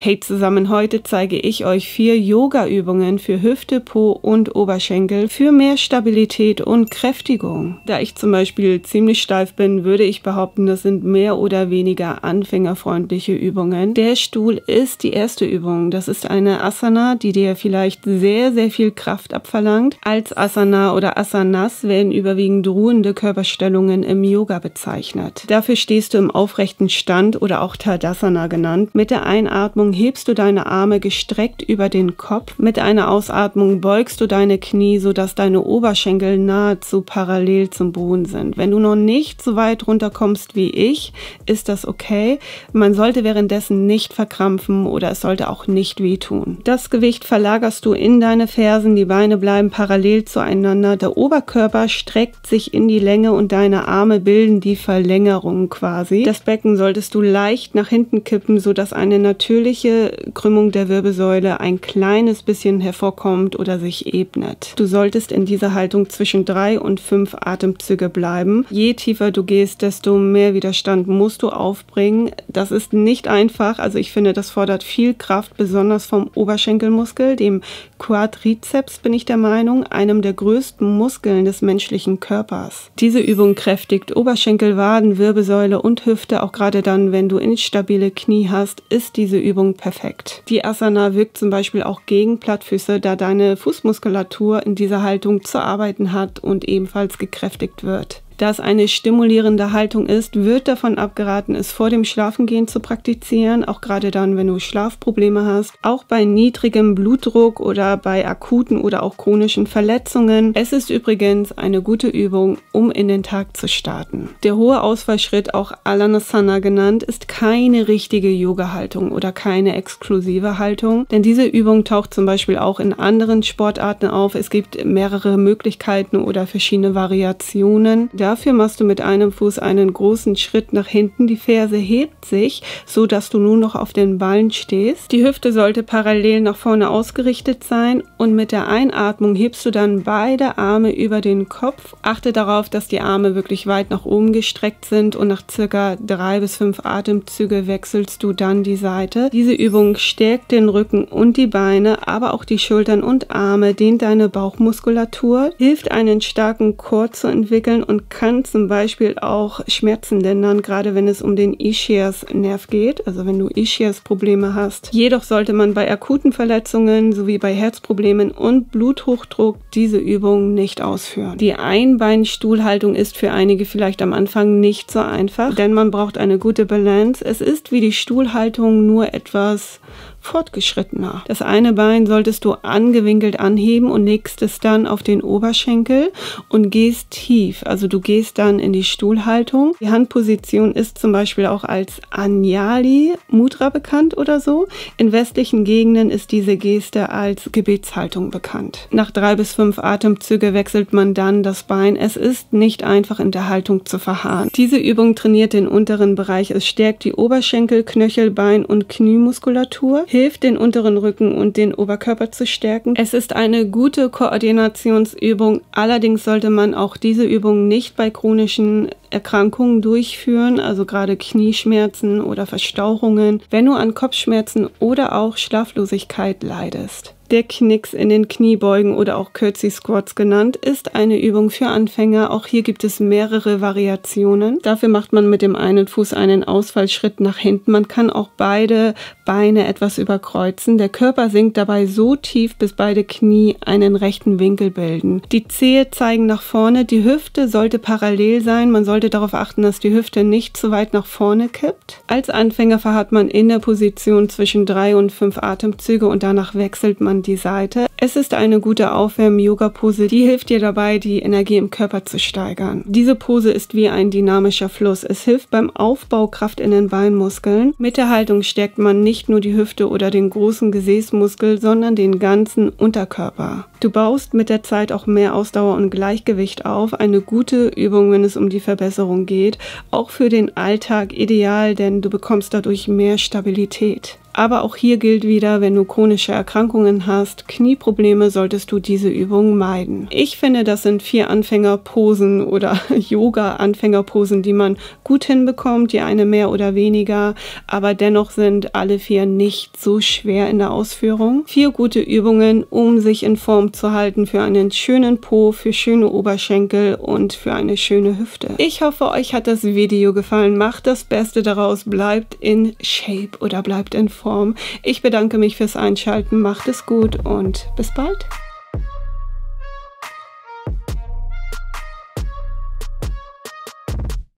Hey zusammen, heute zeige ich euch 4 Yoga-Übungen für Hüfte, Po und Oberschenkel für mehr Stabilität und Kräftigung. Da ich zum Beispiel ziemlich steif bin, würde ich behaupten, das sind mehr oder weniger anfängerfreundliche Übungen. Der Stuhl ist die erste Übung. Das ist eine Asana, die dir vielleicht sehr, sehr viel Kraft abverlangt. Als Asana oder Asanas werden überwiegend ruhende Körperstellungen im Yoga bezeichnet. Dafür stehst du im aufrechten Stand oder auch Tadasana genannt. Mit der Einatmung hebst du deine Arme gestreckt über den Kopf. Mit einer Ausatmung beugst du deine Knie, sodass deine Oberschenkel nahezu parallel zum Boden sind. Wenn du noch nicht so weit runterkommst wie ich, ist das okay. Man sollte währenddessen nicht verkrampfen oder es sollte auch nicht wehtun. Das Gewicht verlagerst du in deine Fersen, die Beine bleiben parallel zueinander. Der Oberkörper streckt sich in die Länge und deine Arme bilden die Verlängerung quasi. Das Becken solltest du leicht nach hinten kippen, sodass eine natürliche Krümmung der Wirbelsäule ein kleines bisschen hervorkommt oder sich ebnet. Du solltest in dieser Haltung zwischen 3 und 5 Atemzüge bleiben. Je tiefer du gehst, desto mehr Widerstand musst du aufbringen. Das ist nicht einfach, also ich finde, das fordert viel Kraft, besonders vom Oberschenkelmuskel, dem Quadrizeps bin ich der Meinung, einem der größten Muskeln des menschlichen Körpers. Diese Übung kräftigt Oberschenkel, Waden, Wirbelsäule und Hüfte, auch gerade dann, wenn du instabile Knie hast, ist diese Übung perfekt. Die Asana wirkt zum Beispiel auch gegen Plattfüße, da deine Fußmuskulatur in dieser Haltung zu arbeiten hat und ebenfalls gekräftigt wird. Da es eine stimulierende Haltung ist, wird davon abgeraten, es vor dem Schlafengehen zu praktizieren, auch gerade dann, wenn du Schlafprobleme hast, auch bei niedrigem Blutdruck oder bei akuten oder auch chronischen Verletzungen. Es ist übrigens eine gute Übung, um in den Tag zu starten. Der hohe Ausfallschritt, auch Alanasana genannt, ist keine richtige Yoga-Haltung oder keine exklusive Haltung, denn diese Übung taucht zum Beispiel auch in anderen Sportarten auf. Es gibt mehrere Möglichkeiten oder verschiedene Variationen. Dafür machst du mit einem Fuß einen großen Schritt nach hinten. Die Ferse hebt sich, so dass du nun noch auf den Ballen stehst. Die Hüfte sollte parallel nach vorne ausgerichtet sein und mit der Einatmung hebst du dann beide Arme über den Kopf. Achte darauf, dass die Arme wirklich weit nach oben gestreckt sind und nach circa 3 bis 5 Atemzüge wechselst du dann die Seite. Diese Übung stärkt den Rücken und die Beine, aber auch die Schultern und Arme, dehnt deine Bauchmuskulatur, hilft einen starken Core zu entwickeln und kann zum Beispiel auch Schmerzen lindern, gerade wenn es um den Ischias-Nerv geht, also wenn du Ischias-Probleme hast. Jedoch sollte man bei akuten Verletzungen sowie bei Herzproblemen und Bluthochdruck diese Übung nicht ausführen. Die Einbeinstuhlhaltung ist für einige vielleicht am Anfang nicht so einfach, denn man braucht eine gute Balance. Es ist wie die Stuhlhaltung, nur etwas fortgeschrittener. Das eine Bein solltest du angewinkelt anheben und legst es dann auf den Oberschenkel und gehst tief. Also du gehst dann in die Stuhlhaltung. Die Handposition ist zum Beispiel auch als Anjali Mudra bekannt oder so. In westlichen Gegenden ist diese Geste als Gebetshaltung bekannt. Nach 3 bis 5 Atemzüge wechselt man dann das Bein. Es ist nicht einfach in der Haltung zu verharren. Diese Übung trainiert den unteren Bereich. Es stärkt die Oberschenkel, Knöchel, Bein und Kniemuskulatur, hilft den unteren Rücken und den Oberkörper zu stärken. Es ist eine gute Koordinationsübung, allerdings sollte man auch diese Übung nicht bei chronischen Erkrankungen durchführen, also gerade Knieschmerzen oder Verstauchungen, wenn du an Kopfschmerzen oder auch Schlaflosigkeit leidest. Der Knicks in den Kniebeugen oder auch Curtsy Squats genannt, ist eine Übung für Anfänger. Auch hier gibt es mehrere Variationen. Dafür macht man mit dem einen Fuß einen Ausfallschritt nach hinten. Man kann auch beide Beine etwas überkreuzen. Der Körper sinkt dabei so tief, bis beide Knie einen rechten Winkel bilden. Die Zehe zeigen nach vorne. Die Hüfte sollte parallel sein. Man sollte darauf achten, dass die Hüfte nicht zu weit nach vorne kippt. Als Anfänger verharrt man in der Position zwischen 3 und 5 Atemzüge und danach wechselt man die Seite. Es ist eine gute Aufwärm-Yoga-Pose, die hilft dir dabei, die Energie im Körper zu steigern. Diese Pose ist wie ein dynamischer Fluss. Es hilft beim Aufbau Kraft in den Beinmuskeln. Mit der Haltung stärkt man nicht nur die Hüfte oder den großen Gesäßmuskel, sondern den ganzen Unterkörper. Du baust mit der Zeit auch mehr Ausdauer und Gleichgewicht auf. Eine gute Übung, wenn es um die Verbesserung geht. Auch für den Alltag ideal, denn du bekommst dadurch mehr Stabilität. Aber auch hier gilt wieder, wenn du chronische Erkrankungen hast, Knieprobleme, solltest du diese Übung meiden. Ich finde, das sind 4 Anfängerposen oder Yoga-Anfängerposen, die man gut hinbekommt, die eine mehr oder weniger, aber dennoch sind alle 4 nicht so schwer in der Ausführung. 4 gute Übungen, um sich in Form zu halten für einen schönen Po, für schöne Oberschenkel und für eine schöne Hüfte. Ich hoffe, euch hat das Video gefallen. Macht das Beste daraus, bleibt in Shape oder bleibt in Form. Ich bedanke mich fürs Einschalten, macht es gut und bis bald.